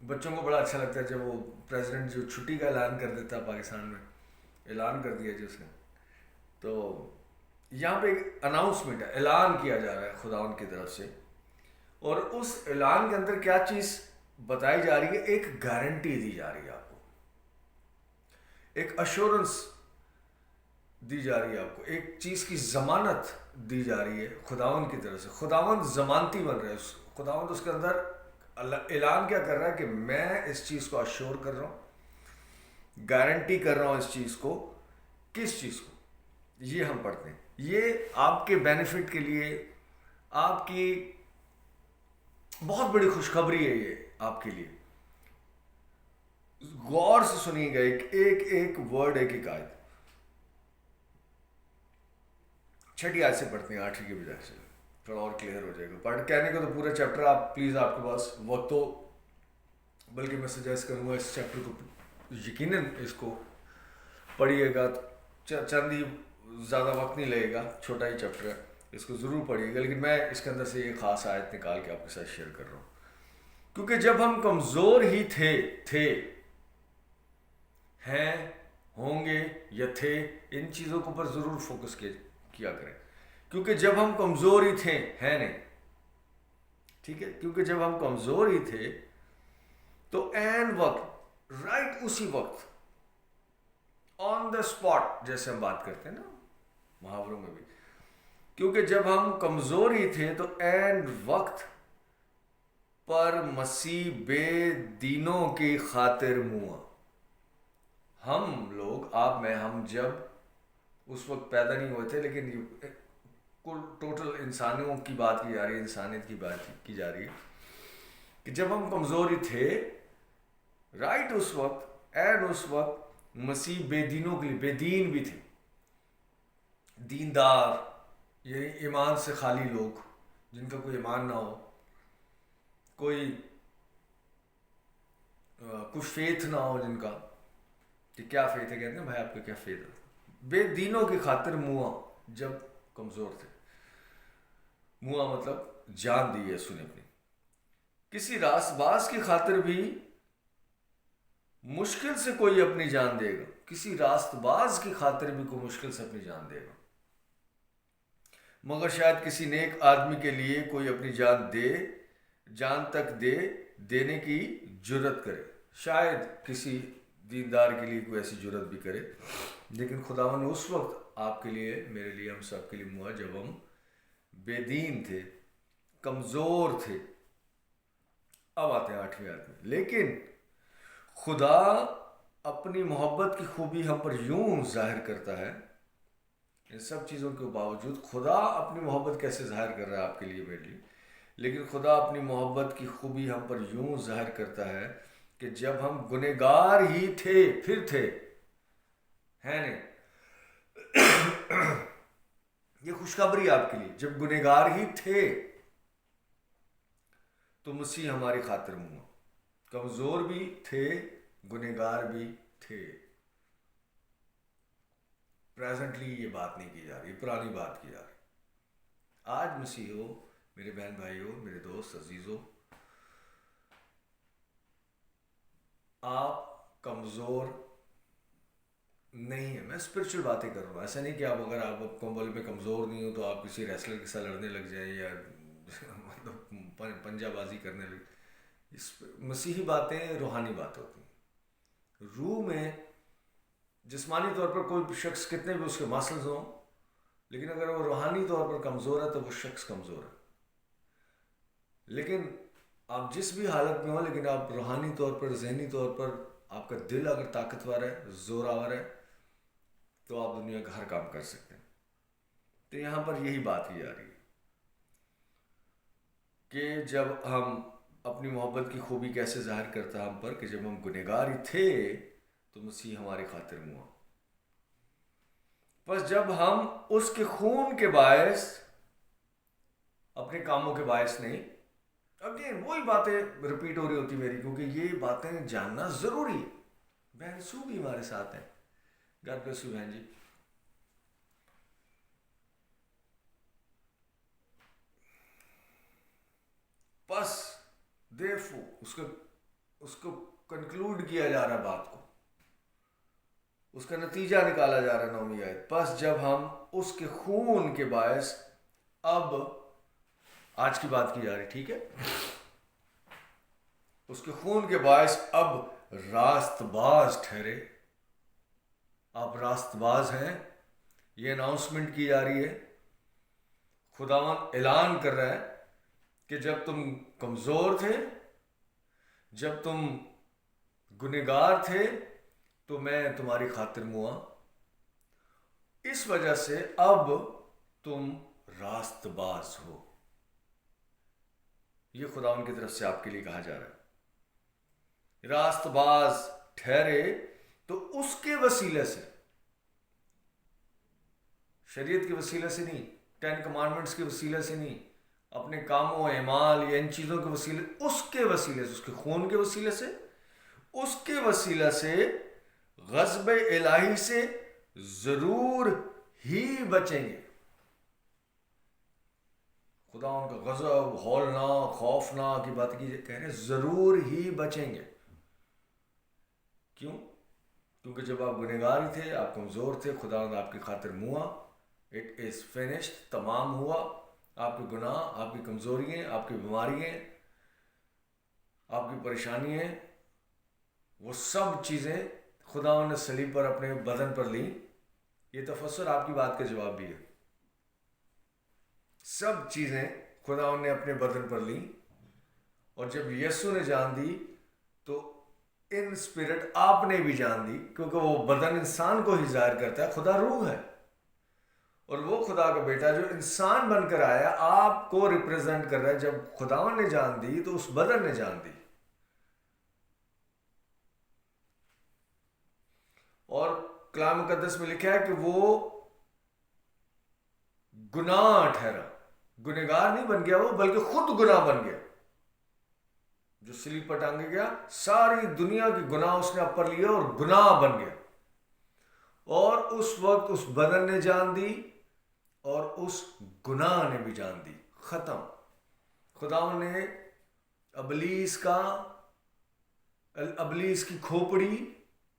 بچوں کو بڑا اچھا لگتا ہے جب وہ پریزیڈنٹ جو چھٹی کا اعلان کر دیتا ہے پاکستان میں، اعلان کر دیا جس نے، تو یہاں پہ ایک اناؤنسمنٹ ہے، اعلان کیا جا رہا ہے خداوند کی طرف سے، اور اس اعلان کے اندر کیا چیز بتائی جا رہی ہے؟ ایک گارنٹی دی جا رہی ہے آپ کو، ایک اشورنس دی جا رہی ہے آپ کو، ایک چیز کی ضمانت دی جا رہی ہے خداوند کی طرف سے. خداوند ضمانتی بن رہا ہے، خداوند اس کے اندر اعلان کیا کر رہا ہے کہ میں اس چیز کو اشور کر رہا ہوں، گارنٹی کر رہا ہوں اس چیز کو. کس چیز کو؟ یہ ہم پڑھتے ہیں، یہ آپ کے بینیفٹ کے لیے، آپ کی بہت بڑی خوشخبری ہے یہ آپ کے لیے. غور سے سنیے گا، ایک ورڈ، ایک آیت. چھٹی آیت سے پڑھتے ہیں، آٹھویں کے بجائے سے تھوڑا اور کلیئر ہو جائے گا. پڑھ کہنے کو تو پورا چیپٹر آپ پلیز، آپ کے پاس وقت ہو، بلکہ میں سجیسٹ کروں گا اس چیپٹر کو یقیناً اس کو پڑھیے گا. چند ہی زیادہ وقت نہیں لگے گا، چھوٹا ہی چیپٹر ہے، اس کو ضرور پڑھیے گا. لیکن میں اس کے اندر سے ایک خاص آیت نکال کے آپ کے ساتھ شیئر کر رہا ہوں. کیونکہ جب ہم کمزور ہی تھے ہیں، ہوں گے یا تھے، ان چیزوں کے اوپر ضرور فوکس کیا کریں. کیونکہ جب ہم کمزور ہی تھے، ہیں نہیں، ٹھیک ہے، کیونکہ جب ہم کمزور ہی تھے تو عین وقت، رائٹ اسی وقت، آن دا اسپاٹ جیسے ہم بات کرتے ہیں نا محاوروں میں بھی، کیونکہ جب ہم کمزور ہی تھے تو عین وقت پر مسیح بے دینوں کی خاطر موا. ہم لوگ، آپ میں، ہم جب اس وقت پیدا نہیں ہوئے تھے، لیکن کل ٹوٹل انسانوں کی بات کی جا رہی ہے، انسانیت کی بات کی جا رہی ہے کہ جب ہم کمزور ہی تھے، رائٹ اس وقت، اینڈ اس وقت مسیح بے دینوں کے لیے، بے دین بھی تھے، دیندار یعنی ایمان سے خالی لوگ، جن کا کوئی ایمان نہ ہو، کوئی فیتھ نہ ہو جن کا، کہ کیا فیتھ ہے، کہتے ہیں بھائی آپ کا کیا فیتھ ہے، بے دینوں کی خاطر موا، جب کمزور تھے. موا مطلب جان دی ہے سنے اپنی. کسی راست باز کی خاطر بھی مشکل سے کوئی اپنی جان دے گا، کسی راست باز کی خاطر بھی کوئی مشکل سے اپنی جان دے گا، مگر شاید کسی نیک آدمی کے لیے کوئی اپنی جان تک دینے کی جرت کرے. شاید کسی دیندار کے لیے کوئی ایسی جرت بھی کرے، لیکن خداوند نے اس وقت آپ کے لیے، میرے لیے، ہم سب کے لیے موا جب ہم بے دین تھے، کمزور تھے. اب آتے ہیں آٹھویں آیت میں. لیکن خدا اپنی محبت کی خوبی ہم پر یوں ظاہر کرتا ہے، ان سب چیزوں کے باوجود خدا اپنی محبت کیسے ظاہر کر رہا ہے آپ کے لیے، میرے لیے، لیکن خدا اپنی محبت کی خوبی ہم پر یوں ظاہر کرتا ہے کہ جب ہم گنہگار ہی تھے، پھر تھے، ہیں نہیں، یہ خوشخبری آپ کے لیے، جب گنہگار ہی تھے تو مسیح ہماری خاطر موا. کمزور بھی تھے، گنہگار بھی تھے. پریزنٹلی یہ بات نہیں کی جا رہی، پرانی بات کی جا رہی. آج مسیح ہو، میرے بہن بھائی ہو، میرے دوست عزیزو، آپ کمزور نہیں ہیں. میں اسپرچل باتیں کر رہا ہوں، ایسا نہیں کہ آپ اگر آپ کمبل میں کمزور نہیں ہو تو آپ کسی ریسلر کے ساتھ لڑنے لگ جائیں یا مطلب پنجہ بازی کرنے لگ. مسیحی باتیں روحانی بات ہوتی ہیں. روح میں جسمانی طور پر کوئی شخص کتنے بھی اس کے مسلز ہوں، لیکن اگر وہ روحانی طور پر کمزور ہے تو وہ شخص کمزور ہے. لیکن آپ جس بھی حالت میں ہوں، لیکن آپ روحانی طور پر، ذہنی طور پر، آپ کا دل اگر طاقتور ہے، زوراور ہے، تو آپ دنیا کا ہر کام کر سکتے ہیں. تو یہاں پر یہی بات کی جا رہی ہے کہ جب ہم اپنی محبت کی خوبی کیسے ظاہر کرتا ہے ہم پر، کہ جب ہم گنہگار ہی تھے تو مسیح ہماری خاطر موا. بس جب ہم اس کے خون کے باعث، اپنے کاموں کے باعث نہیں. اگین وہی باتیں رپیٹ ہو رہی ہوتی میری، کیونکہ یہ باتیں جاننا ضروری ہے. بہن سو بھی ہمارے ساتھ ہیں، گاڈ بلیس یو بہن جی. بس دیرفور اس کا اس کو کنکلوڈ کیا جا رہا بات کو، اس کا نتیجہ نکالا جا رہا 9ویں آیت، پس جب ہم اس کے خون کے باعث، اب آج کی بات کی جا رہی، ٹھیک ہے، اس کے خون کے باعث اب راست باز ٹھہرے. آپ راست باز ہیں، یہ اناؤنسمنٹ کی جا رہی ہے. خداوند اعلان کر رہا ہے کہ جب تم کمزور تھے، جب تم گنہگار تھے، تو میں تمہاری خاطر ہوا، اس وجہ سے اب تم راست باز ہو. یہ خداوند کی طرف سے آپ کے لیے کہا جا رہا ہے. راست باز ٹھہرے تو اس کے وسیلے سے، شریعت کے وسیلے سے نہیں، 10 کمانڈمنٹس کے وسیلے سے نہیں، اپنے کاموں اعمال یا ان چیزوں کے وسیلے، اس کے وسیلے سے، اس کے خون کے وسیلے سے، اس کے وسیلہ سے غضب الہی سے ضرور ہی بچیں گے. خدا ان کا غضب ہولناک خوفناک کی بات کی کہہ رہے ہیں، ضرور ہی بچیں گے. کیوں؟ کیونکہ جب آپ گنہگار ہی تھے، آپ کمزور تھے، خدا آپ کی خاطر ہوا. اٹ از فنشڈ، تمام ہوا. آپ کے گناہ، آپ کی کمزوریاں، آپ کی بیماریاں، آپ کی پریشانیاں، وہ سب چیزیں خدا نے صلیب پر اپنے بدن پر لی. یہ تفسر آپ کی بات کا جواب بھی ہے. سب چیزیں خدا نے اپنے بدن پر لی، اور جب یسوع نے جان دی تو ان اسپرٹ آپ نے بھی جان دی، کیونکہ وہ بدن انسان کو ہی ظاہر کرتا ہے. خدا روح ہے، اور وہ خدا کا بیٹا جو انسان بن کر آیا آپ کو ریپرزینٹ کر رہا ہے. جب خداوند نے جان دی تو اس بدن نے جان دی. اور کلام مقدس میں لکھا ہے کہ وہ گناہ ٹھہرا، گنہگار نہیں بن گیا وہ، بلکہ خود گناہ بن گیا. جو صلیب پر ٹانگے گیا، ساری دنیا کے گناہ اس نے اپر لیا اور گناہ بن گیا. اور اس وقت اس بدن نے جان دی اور اس گناہ نے بھی جان دی. ختم. خداوند نے ابلیس کی کھوپڑی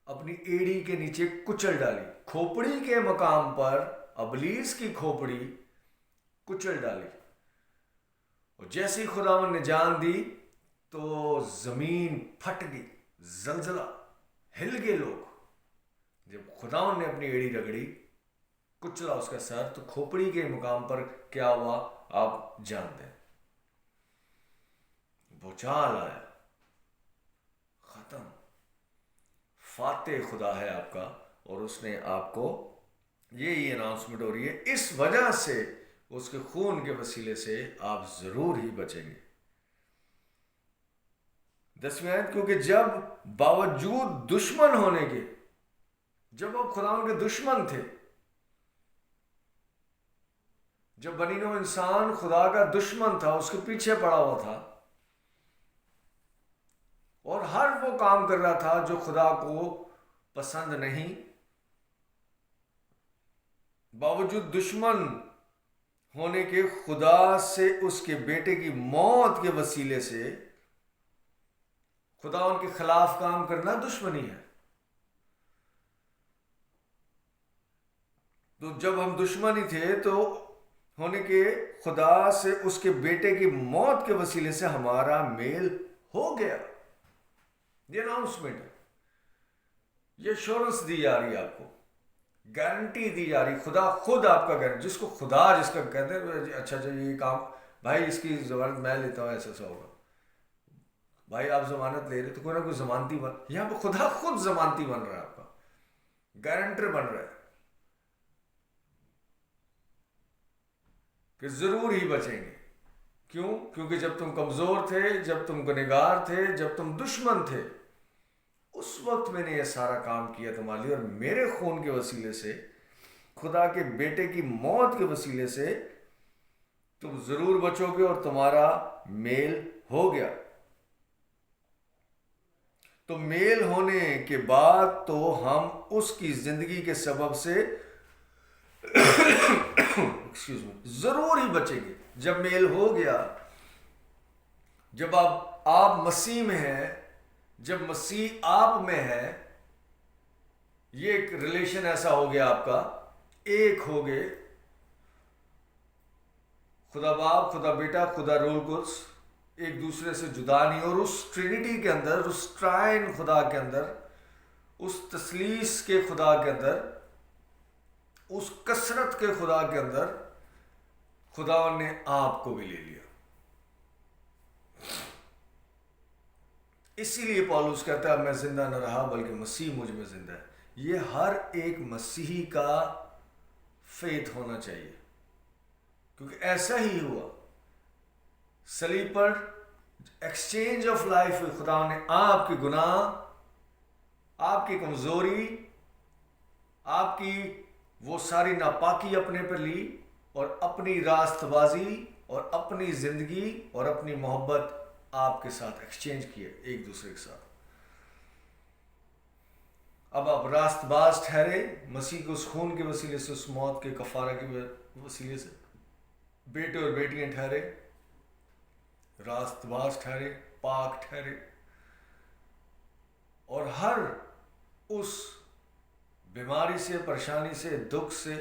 اپنی ایڑی کے نیچے کچل ڈالی. کھوپڑی کے مقام پر ابلیس کی کھوپڑی کچل ڈالی. اور جیسے ہی خداوند نے جان دی تو زمین پھٹ گئی، زلزلہ، ہل گئے لوگ. جب خداوند نے اپنی ایڑی رگڑی، کچلا اس کا سر، تو کھوپڑی کے مقام پر کیا ہوا آپ جانتے ہیں. بھوچال آیا، ختم. فاتح خدا ہے آپ کا، اور اس نے آپ کو، یہی اناؤنسمنٹ ہو رہی ہے، اس وجہ سے اس کے خون کے وسیلے سے آپ ضرور ہی بچیں گے. 10ویں آیت، کیونکہ جب باوجود دشمن ہونے کے، جب آپ خداوند کے دشمن تھے، جب بنی نوع انسان خدا کا دشمن تھا، اس کے پیچھے پڑا ہوا تھا اور ہر وہ کام کر رہا تھا جو خدا کو پسند نہیں، باوجود دشمن ہونے کے خدا سے اس کے بیٹے کی موت کے وسیلے سے خدا ان کے خلاف کام کرنا دشمنی ہے. تو جب ہم دشمن ہی تھے تو ہونے کے خدا سے اس کے بیٹے کی موت کے وسیلے سے ہمارا میل ہو گیا. یہ اناؤنسمنٹ ہے، یہ ایشورنس دی جا رہی ہے، آپ کو گارنٹی دی جا رہی. خدا خود آپ کا گارنٹی، جس کو خدا جس کا کہتے ہیں، اچھا یہ کام بھائی اس کی ضمانت میں لیتا ہوں، ایسا ہوگا. بھائی آپ ضمانت لے رہے تو کوئی نہ کوئی ضمانتی بن، یہاں پہ خدا خود ضمانتی بن رہا ہے، آپ کا گارنٹر بن رہا ہے کہ ضرور ہی بچیں گے. کیوں؟ کیونکہ جب تم کمزور تھے، جب تم گنہگار تھے، جب تم دشمن تھے، اس وقت میں نے یہ سارا کام کیا تمہارے لیے، اور میرے خون کے وسیلے سے، خدا کے بیٹے کی موت کے وسیلے سے تم ضرور بچو گے اور تمہارا میل ہو گیا. تو میل ہونے کے بعد تو ہم اس کی زندگی کے سبب سے ضرور ہی بچیں گے. جب میل ہو گیا، جب آپ مسیح میں ہیں، جب مسیح آپ میں ہے، یہ ایک ریلیشن ایسا ہو گیا آپ کا، ایک ہو گئے، خدا باپ، خدا بیٹا، خدا روح القدس، ایک دوسرے سے جدا نہیں. اور اس ٹرینٹی کے اندر، اس ٹرائن خدا کے اندر، اس تثلیث کے خدا کے اندر، اس کثرت کے خدا کے اندر، خدا نے آپ کو بھی لے لیا. اسی لیے پالوس کہتا ہے میں زندہ نہ رہا بلکہ مسیح مجھ میں زندہ ہے. یہ ہر ایک مسیحی کا فیتھ ہونا چاہیے، کیونکہ ایسا ہی ہوا. صلیب پر ایکسچینج آف لائف، خدا نے آپ کے گناہ، آپ کی کمزوری، آپ کی وہ ساری ناپاکی اپنے پر لی، اور اپنی راست بازی اور اپنی زندگی اور اپنی محبت آپ کے ساتھ ایکسچینج کیے ایک دوسرے کے ساتھ. اب آپ راست باز ٹھہرے مسیح کو اس خون کے وسیلے سے، اس موت کے کفارہ کے وسیلے سے. بیٹے اور بیٹیاں ٹھہرے، راست باز ٹھہرے، پاک ٹھہرے، اور ہر اس بیماری سے، پریشانی سے، دکھ سے،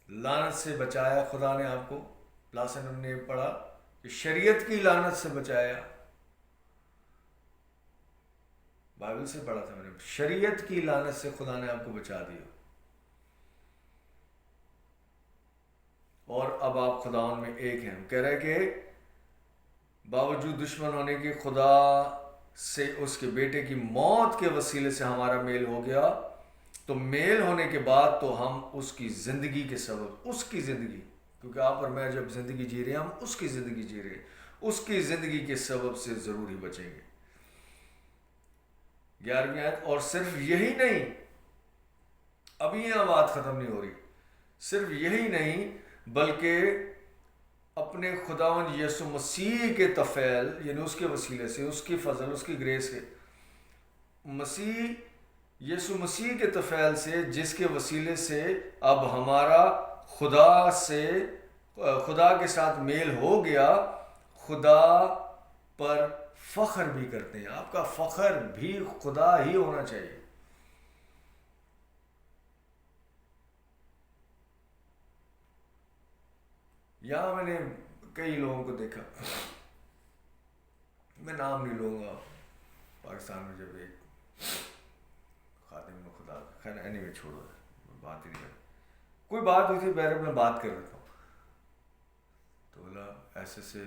لعنت سے بچایا خدا نے آپ کو. لاسن ہم نے پڑھا کہ شریعت کی لعنت سے بچایا. بائبل سے پڑھا تھا میں نے، شریعت کی لعنت سے خدا نے آپ کو بچا دیا. اور اب آپ خداوند میں ایک ہیں. ہم کہہ رہے کہ باوجود دشمن ہونے کے خدا سے اس کے بیٹے کی موت کے وسیلے سے ہمارا میل ہو گیا. تو میل ہونے کے بعد تو ہم اس کی زندگی کے سبب، اس کی زندگی، کیونکہ آپ اور میں جب زندگی جی رہے ہیں، ہم اس کی زندگی جی رہے ہیں، اس کی زندگی کے سبب سے ضرور ہی بچیں گے. 11ویں آیت. اور صرف یہی نہیں، ابھی یہ بات ختم نہیں ہو رہی، صرف یہی نہیں بلکہ اپنے خداوند یسوع مسیح کے طفیل، یعنی اس کے وسیلے سے، اس کی فضل، اس کی گریس سے، یسوع مسیح کے طفیل سے، جس کے وسیلے سے اب ہمارا خدا کے ساتھ میل ہو گیا، خدا پر فخر بھی کرتے ہیں. آپ کا فخر بھی خدا ہی ہونا چاہیے. یہاں میں نے کئی لوگوں کو دیکھا، میں نام نہیں لوں گا، پاکستان میں جب ایک خادم خدا، خیر اینی وے چھوڑو، بات ہی نہیں کر، کوئی بات ہوئی تھی، بہرحال میں بات کر دیتا ہوں. تو بولا ایسے سے،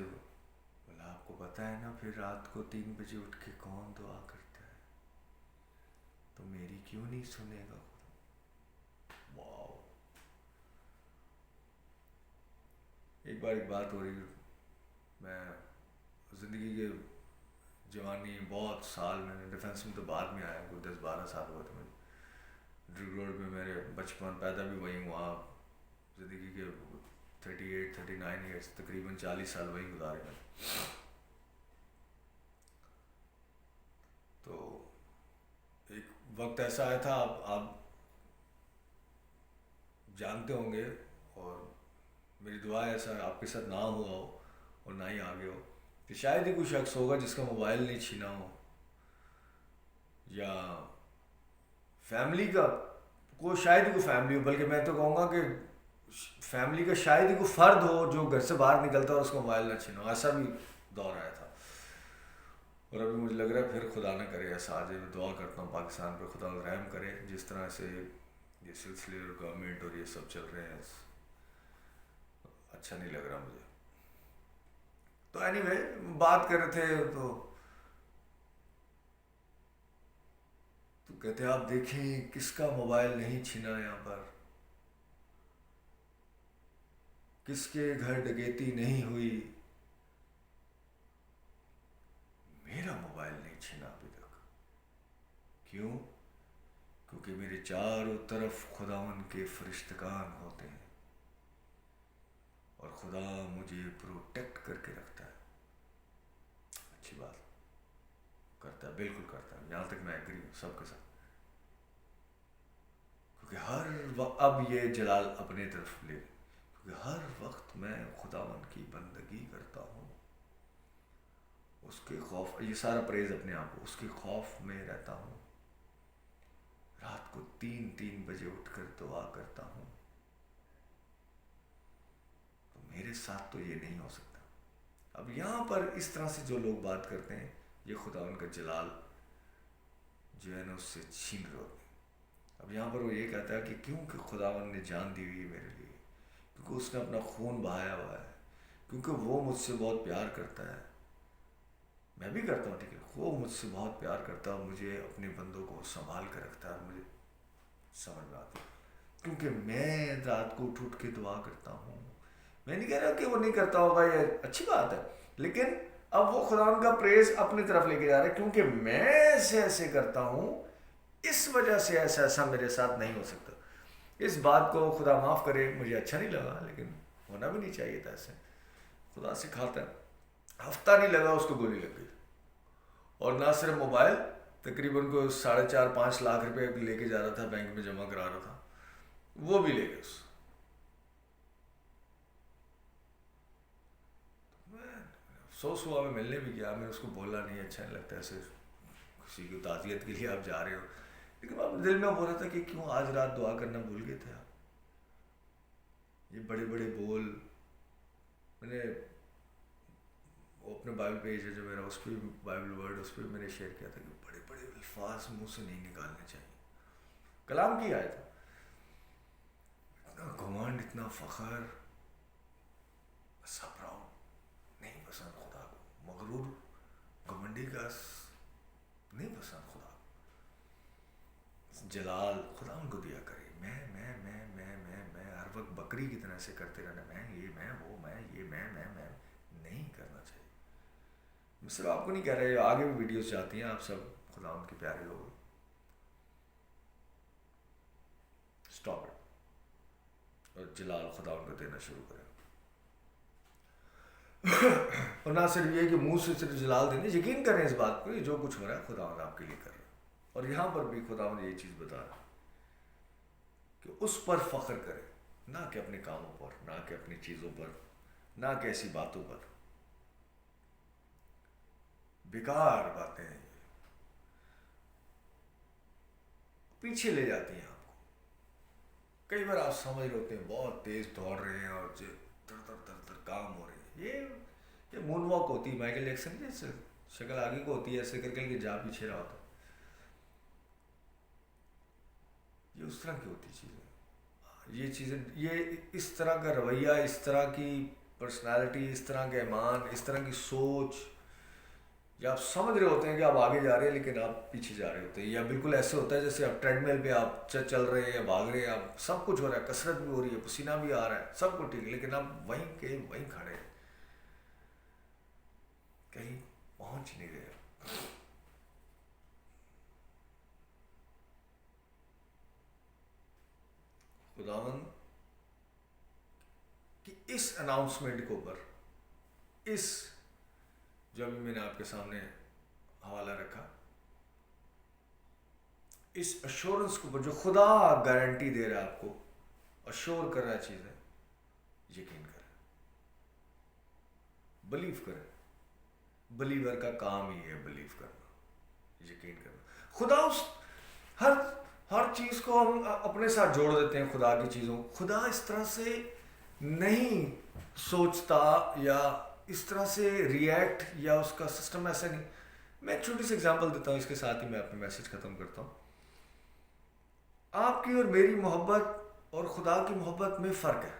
بولا آپ کو پتہ ہے نا پھر رات کو 3 بجے اٹھ کے کون دعا کرتا ہے، تو میری کیوں نہیں سنے گا خدا. واو. ایک بار ایک بات ہو رہی، میں زندگی کے جوانی بہت سال میں نے ڈیفینس میں تو بعد میں آیا، کوئی 10-12 سال ہوا تھا مجھے. ڈرگ روڈ میں میرے بچپن، پیدا بھی وہیں ہوا، زندگی کے 38-39 ایئرس، تقریباً 40 سال وہیں گزارے میں. تو ایک وقت ایسا آیا تھا، آپ جانتے ہوں گے، اور میری دعا ایسا آپ کے ساتھ نہ ہوا ہو اور نہ ہی آگے ہو، کہ شاید ہی کوئی شخص ہوگا جس کا موبائل نہیں چھینا ہو، یا فیملی کا شاید ہی کوئی فیملی ہو، بلکہ میں تو کہوں گا کہ فیملی کا شاید ہی کوئی فرد ہو جو گھر سے باہر نکلتا اور اس کا موبائل نہ چھینا ہو. ایسا بھی دور آیا تھا. اور ابھی مجھے لگ رہا ہے پھر خدا نہ کرے ایسا آج. میں دعا کرتا ہوں پاکستان پہ خدا رحم کرے. جس طرح سے یہ سلسلے اور گورنمنٹ اور یہ سب چل رہے ہیں، اچھا نہیں لگ رہا مجھے. تو اینی وے بات کر رہے تھے، تو کہتے آپ دیکھیں کس کا موبائل نہیں چھینا یہاں پر، کس کے گھر ڈکیتی نہیں ہوئی. میرا موبائل نہیں چھینا ابھی تک. کیوں؟ کیونکہ میرے چاروں طرف خداوند کے فرشتگان ہوتے ہیں، اور خدا مجھے پروٹیکٹ کر کے رکھتا ہے. اچھی بات کرتا ہے، بالکل کرتا ہے. یہاں تک میں ایگری ہوں سب کے ساتھ، کیونکہ ہر وقت اب یہ جلال اپنے طرف لے، کیونکہ ہر وقت میں خداوند کی بندگی کرتا ہوں. اس کے خوف، یہ سارا پریز اپنے آپ کو، اس کے خوف میں رہتا ہوں، رات کو 3 بجے اٹھ کر دعا کرتا ہوں. تو میرے ساتھ تو یہ نہیں ہو سکتا. اب یہاں پر اس طرح سے جو لوگ بات کرتے ہیں، یہ خدا ان کا جلال جو ہے نا اس سے چھین رہے ہوتے ہیں. اب یہاں پر وہ یہ کہتا ہے کہ کیونکہ خداوند نے جان دی ہوئی ہے میرے لیے، کیونکہ اس نے اپنا خون بہایا ہوا ہے، کیونکہ وہ مجھ سے بہت پیار کرتا ہے. میں بھی کرتا ہوں، ٹھیک ہے، وہ مجھ سے بہت پیار کرتا ہے، مجھے اپنے بندوں کو سنبھال کر رکھتا ہے. مجھے سمجھ میں آتا ہے کیونکہ میں رات کو اٹھ کے دعا کرتا ہوں. میں نہیں کہہ رہا کہ وہ نہیں کرتا ہوگا، یہ اچھی بات ہے، لیکن اب وہ خدا کا پریز اپنی طرف لے کے جا رہا ہے. کیونکہ میں ایسے کرتا ہوں، اس وجہ سے ایسا میرے ساتھ نہیں ہو سکتا. اس بات کو خدا معاف کرے، مجھے اچھا نہیں لگا، لیکن ہونا بھی نہیں چاہیے تھا. ایسے خدا سکھاتا ہے. ہفتہ نہیں لگا اس کو گولی لگ گئی، اور نہ صرف موبائل، تقریباً کو 4.5-5 لاکھ روپے لے کے جا رہا تھا، بینک میں جمع کرا رہا تھا، وہ بھی لے گئے. اس افسوس ہوا، میں ملنے بھی گیا، میں اس کو بولا نہیں، اچھا نہیں لگتا ایسے کسی کی تعزیت کے لیے آپ جا رہے ہو. لیکن اب دل میں بول رہا تھا کہ کیوں آج رات دعا کرنا بھول گئے تھے آپ. یہ بڑے بڑے بول، میں نے وہ اپنے بائبل پیج ہے جو میرا، اس پہ بائبل ورڈ، اس پہ میں نے شیئر کیا تھا کہ بڑے بڑے الفاظ منہ سے نہیں نکالنے چاہیے. کلام کی آیت ہے. اتنا گھمنڈ، اتنا فخر، ایسا پراؤڈ نہیں پسند خدا کو. مغرور گھمنڈی کا نہیں پسند خدا کو. جلال خدا ان کو دیا کرے. میں ہر وقت بکری کی طرح سے کرتے رہنا، میں یہ، میں وہ، میں یہ، میں نہیں کرنا چاہیے. میں صرف آپ کو نہیں کہہ رہے، آگے بھی ویڈیوز جاتی ہیں، آپ سب خدا ان کے پیارے لوگ. اسٹاپ اٹ، اور جلال خدا ان کو دینا شروع کریں. اور نہ صرف یہ کہ منہ سے صرف جلال دینے، یقین کریں اس بات کو، یہ جو کچھ ہو رہا ہے خدا آپ کے لیے کر رہا ہے. اور یہاں پر بھی خدا نے یہ چیز بتا رہا ہے کہ اس پر فخر کرے، نہ کہ اپنے کاموں پر، نہ کہ اپنی چیزوں پر، نہ کہ ایسی باتوں پر. بیکار باتیں پیچھے لے جاتی ہیں آپ کو. کئی بار آپ سمجھ رہے ہوتے ہیں بہت تیز دوڑ رہے ہیں اور در کام ہو رہے ہیں. یہ مون واک ہوتی ہے، مائیکل جیکسن کی شکل آگے کو ہوتی ہے، ایسے کر کے جا پیچھے رہا ہوتا ہے. یہ اس طرح کی ہوتی چیزیں، یہ چیزیں، یہ اس طرح کا رویہ، اس طرح کی پرسنالٹی، اس طرح کے ایمان، اس طرح کی سوچ، یا آپ سمجھ رہے ہوتے ہیں کہ آپ آگے جا رہے ہیں لیکن آپ پیچھے جا رہے ہوتے ہیں. یا بالکل ایسے ہوتا ہے جیسے آپ ٹریڈ مل پہ آپ چل رہے ہیں یا بھاگ رہے ہیں، آپ سب کچھ ہو رہا ہے، کسرت بھی ہو رہی ہے، پسینہ بھی آ رہا ہے، سب کچھ ٹھیک ہے، لیکن آپ وہیں کے وہیں کھڑے ہیں، کہیں پہنچ نہیں رہے. خداوند کہ اس اناؤنسمنٹ کے اوپر، اس جو ابھی میں نے آپ کے سامنے حوالہ رکھا، اس ایشورنس کے اوپر جو خدا گارنٹی دے رہا ہے، آپ کو ایشور کر رہا ہے چیزیں، یقین کریں، بلیو کریں. بلیور کا کام ہی ہے بلیو کرنا، یقین کرنا. خدا اس ہر چیز کو ہم اپنے ساتھ جوڑ دیتے ہیں، خدا کی چیزوں. خدا اس طرح سے نہیں سوچتا یا اس طرح سے ریئیکٹ، یا اس کا سسٹم ایسا نہیں. میں ایک چھوٹی سی اگزامپل دیتا ہوں، اس کے ساتھ ہی میں اپنی میسج ختم کرتا ہوں. آپ کی اور میری محبت اور خدا کی محبت میں فرق ہے.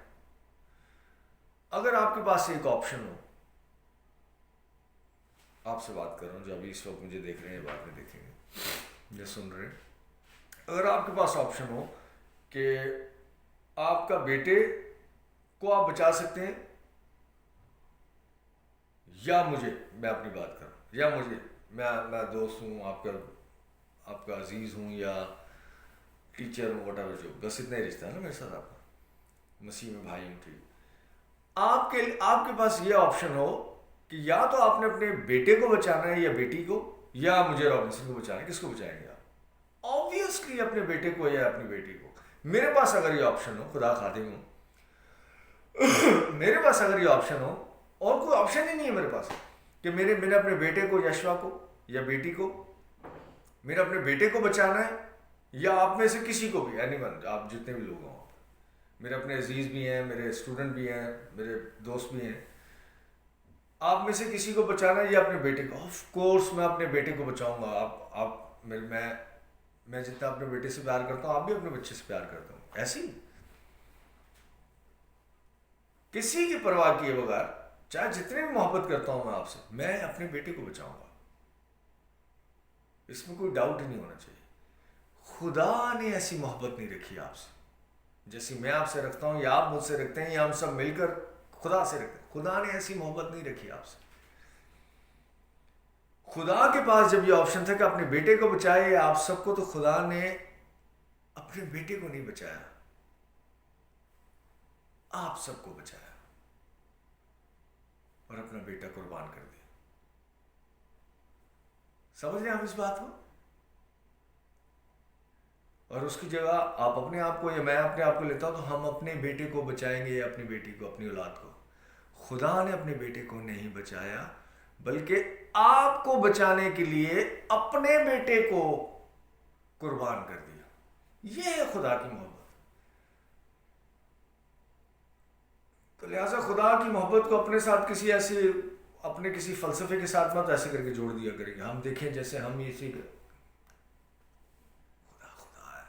اگر آپ کے پاس ایک آپشن ہو، آپ سے بات کر رہا ہوں جو ابھی اس وقت مجھے دیکھ رہے ہیں، بعد میں دیکھیں گے یا سن رہے ہیں، اگر آپ کے پاس آپشن ہو کہ آپ کا بیٹے کو آپ بچا سکتے ہیں یا مجھے، میں اپنی بات کر رہا ہوں، یا مجھے، میں دوست ہوں آپ کا عزیز ہوں یا ٹیچر ہوں، وٹ ایور، جو بس اتنا ہی رشتہ ہے نا میرے ساتھ، آپ کا مسیح میں بھائی ہوں. ٹھیک، آپ کے پاس یہ آپشن ہو کہ یا تو آپ نے اپنے بیٹے کو بچانا ہے یا بیٹی کو، یا مجھے رابنسن کو بچانا ہے. کس کو بچائیں گے آپ؟ آبویسلی اپنے بیٹے کو یا اپنی بیٹی کو. میرے پاس اگر یہ آپشن ہو، خدا خادم ہوں، میرے پاس اگر یہ آپشن ہو، اور کوئی آپشن ہی نہیں ہے میرے پاس، کہ میں نے اپنے بیٹے کو یشوا کو یا بیٹی کو، میرے اپنے بیٹے کو بچانا ہے، یا آپ میں سے کسی کو بھی، اینی ون، آپ جتنے بھی لوگ ہوں، میرے اپنے عزیز بھی ہیں، میرے اسٹوڈنٹ بھی ہیں، میرے دوست بھی ہیں، آپ میں سے کسی کو بچانا ہے یا اپنے بیٹے کو؟ آف کورس میں اپنے بیٹے کو بچاؤں گا. میں جتنا اپنے بیٹے سے پیار کرتا ہوں، آپ بھی اپنے بچے سے پیار کرتا ہوں. ایسی کسی کی پرواہ کیے بغیر، چاہے جتنے بھی محبت کرتا ہوں میں آپ سے، میں اپنے بیٹے کو بچاؤں گا. اس میں کوئی ڈاؤٹ ہی نہیں ہونا چاہیے. خدا نے ایسی محبت نہیں رکھی آپ سے جیسی میں آپ سے رکھتا ہوں، یا آپ مجھ سے رکھتے ہیں، یا ہم سب مل کر خدا سے رکھتے ہیں. خدا نے ایسی محبت نہیں رکھی آپ سے. خدا کے پاس جب یہ آپشن تھا کہ اپنے بیٹے کو بچائے یا آپ سب کو، تو خدا نے اپنے بیٹے کو نہیں بچایا، آپ سب کو بچایا اور اپنا بیٹا قربان کر دیا. سمجھ رہے ہیں آپ اس بات کو؟ اور اس کی جگہ آپ اپنے آپ کو یا میں اپنے آپ کو لیتا ہوں، تو ہم اپنے بیٹے کو بچائیں گے یا اپنی بیٹی کو، اپنی اولاد کو. خدا نے اپنے بیٹے کو نہیں بچایا، بلکہ آپ کو بچانے کے لیے اپنے بیٹے کو قربان کر دیا. یہ ہے خدا کی محبت. تو لہٰذا خدا کی محبت کو اپنے ساتھ اپنے کسی فلسفے کے ساتھ مت ایسے کر کے جوڑ دیا کریں گے. ہم دیکھیں جیسے ہم اسی خدا ہے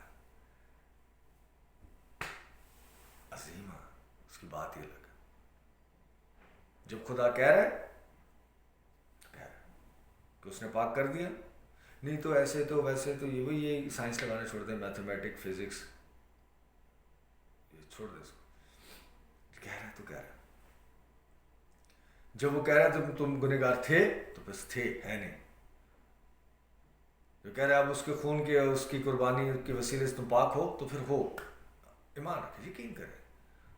عظیم ہے، اس کی بات ہی الگ ہے. جب خدا کہہ رہا ہے کہ اس نے پاک کر دیا، نہیں تو ایسے تو ویسے تو یہ سائنس لگانے چھوڑ دیں، میتھمیٹک، فزکس، یہ چھوڑ دیں. اس کو کہہ رہا ہے تو کہہ رہا ہے. جب وہ کہہ رہا ہے تو تم گنہگار تھے تو بس تھے، ہے نہیں. جو کہہ رہا ہے اب اس کے خون کے، اس کی قربانی کے وسیلے سے تم پاک ہو، تو پھر ہو. ایمان رکھیں، یقین کریں.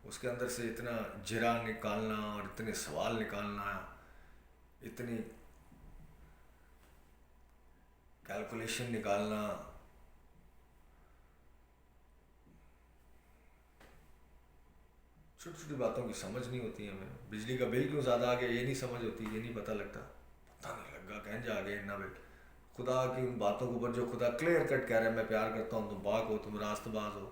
اس کے اندر سے اتنا جرا نکالنا اور اتنے سوال نکالنا، اتنی کیلکولیشن نکالنا، چھوٹی چھوٹی باتوں کی سمجھ نہیں ہوتی ہمیں. بجلی کا بل کیوں زیادہ آ گیا یہ نہیں سمجھ ہوتی، یہ نہیں پتہ لگتا. پتہ نہیں لگا کہیں جا گیا اتنا بل. خدا کی ان باتوں کے اوپر جو خدا کلیئر کٹ کہہ رہا ہے، میں پیار کرتا ہوں، تم پاک ہو، تم راست باز ہو،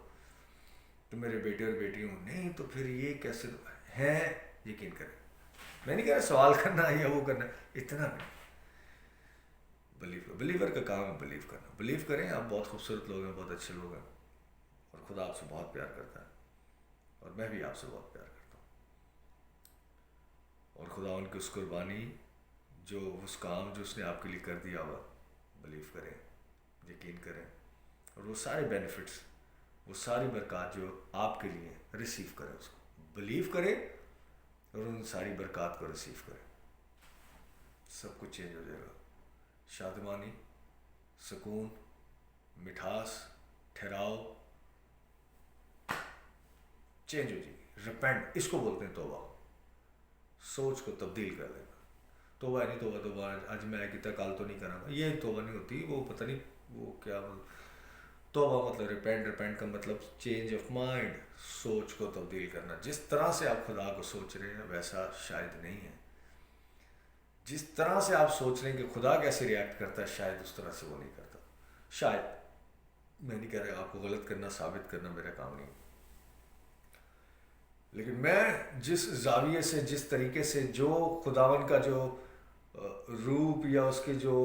تم میرے بیٹے اور بیٹی ہوں. نہیں تو پھر یہ کیسے ہیں؟ یقین کریں. میں نہیں کہہ رہا سوال کرنا یا وہ کرنا، اتنا نہیں. بلیور کا کام ہے بلیو کرنا. بلیو کریں. آپ بہت خوبصورت لوگ ہیں، بہت اچھے لوگ ہیں، اور خدا آپ سے بہت پیار کرتا ہے، اور میں بھی آپ سے بہت پیار کرتا ہوں. اور خدا ان کی اس قربانی، جو اس کام جو اس نے آپ کے لیے کر دیا ہوا، بلیو کریں، یقین کریں، اور وہ سارے بینیفٹس، وہ ساری برکات جو آپ کے لیے ریسیو کریں. اس کو بلیو کریں اور ان ساری برکات کو ریسیو کریں. سب کچھ چینج ہو جائے گا. شادمانی، سکون، مٹھاس، ٹھہراؤ چینج ہو جائے گی. ریپینٹ، اس کو بولتے ہیں توبہ. سوچ کو تبدیل کر دینا. توبہ نہیں، توبہ آج میں کتنا کال تو نہیں کرا گا، یہ توبہ نہیں ہوتی. وہ پتہ نہیں وہ کیا توبہ مطلب ریپینٹ کا مطلب چینج آف مائنڈ، سوچ کو تبدیل کرنا. جس طرح سے آپ خدا کو سوچ رہے ہیں ویسا شاید نہیں ہے. جس طرح سے آپ سوچ رہے ہیں کہ خدا کیسے ریئیکٹ کرتا ہے، شاید اس طرح سے وہ نہیں کرتا. شاید، میں نہیں کہہ رہا آپ کو غلط کرنا، ثابت کرنا میرا کام نہیں. لیکن میں جس زاویے سے، جس طریقے سے، جو خداون کا جو روپ یا اس کے جو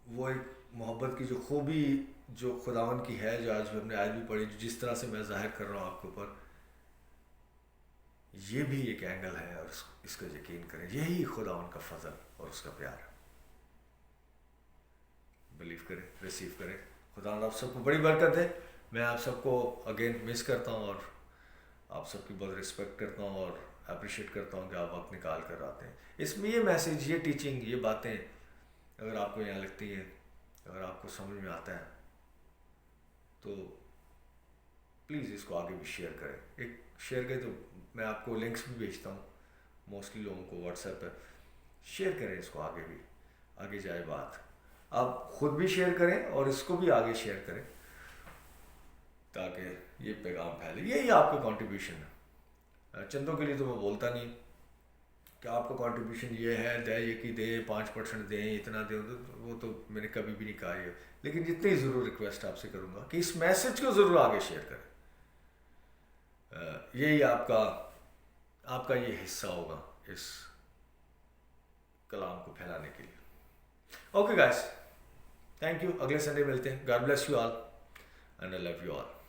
وہ ایک محبت کی جو خوبی جو خداون کی ہے، جو آج ہم نے آج بھی پڑھی، جس طرح سے میں ظاہر کر رہا ہوں آپ کے اوپر، یہ بھی ایک اینگل ہے. اور اس کا یقین کریں، یہی خداون کا فضل اور اس کا پیار. بلیو کریں، ریسیو کریں. خدا آپ سب کو بڑی برکت ہے. میں آپ سب کو اگین مس کرتا ہوں، اور آپ سب کی بہت رسپیکٹ کرتا ہوں اور اپریشیٹ کرتا ہوں کہ آپ وقت نکال کر آتے ہیں. اس میں یہ میسیج، یہ ٹیچنگ، یہ باتیں اگر آپ کو یہاں لگتی ہیں، اگر آپ کو سمجھ میں آتا ہے، تو پلیز اس کو آگے بھی شیئر کریں. ایک شیئر کریں تو میں آپ کو لنکس بھی بھیجتا ہوں موسٹلی لوگوں کو واٹس ایپ پہ. شیئر کریں اس کو، آگے بھی آگے جائے بات. آپ خود بھی شیئر کریں اور اس کو بھی آگے شیئر کریں تاکہ یہ پیغام پھیلے. یہی آپ کا کنٹریبیوشن ہے. چندوں کے لیے تو میں بولتا نہیں، کہ آپ کا کنٹریبیوشن یہ ہے، یہ کہ دیں 5% دیں، اتنا دیں، وہ تو میں نے کبھی بھی نہیں کہا یہ. لیکن جتنی ضرور ریکویسٹ آپ سے کروں گا کہ اس میسج کو ضرور آگے شیئر کریں. یہی آپ کا یہ حصہ ہوگا اس کلام کو پھیلانے کے لیے. Okay guys, thank you. اگلے سنڈے ملتے ہیں. God bless you all and I love you all.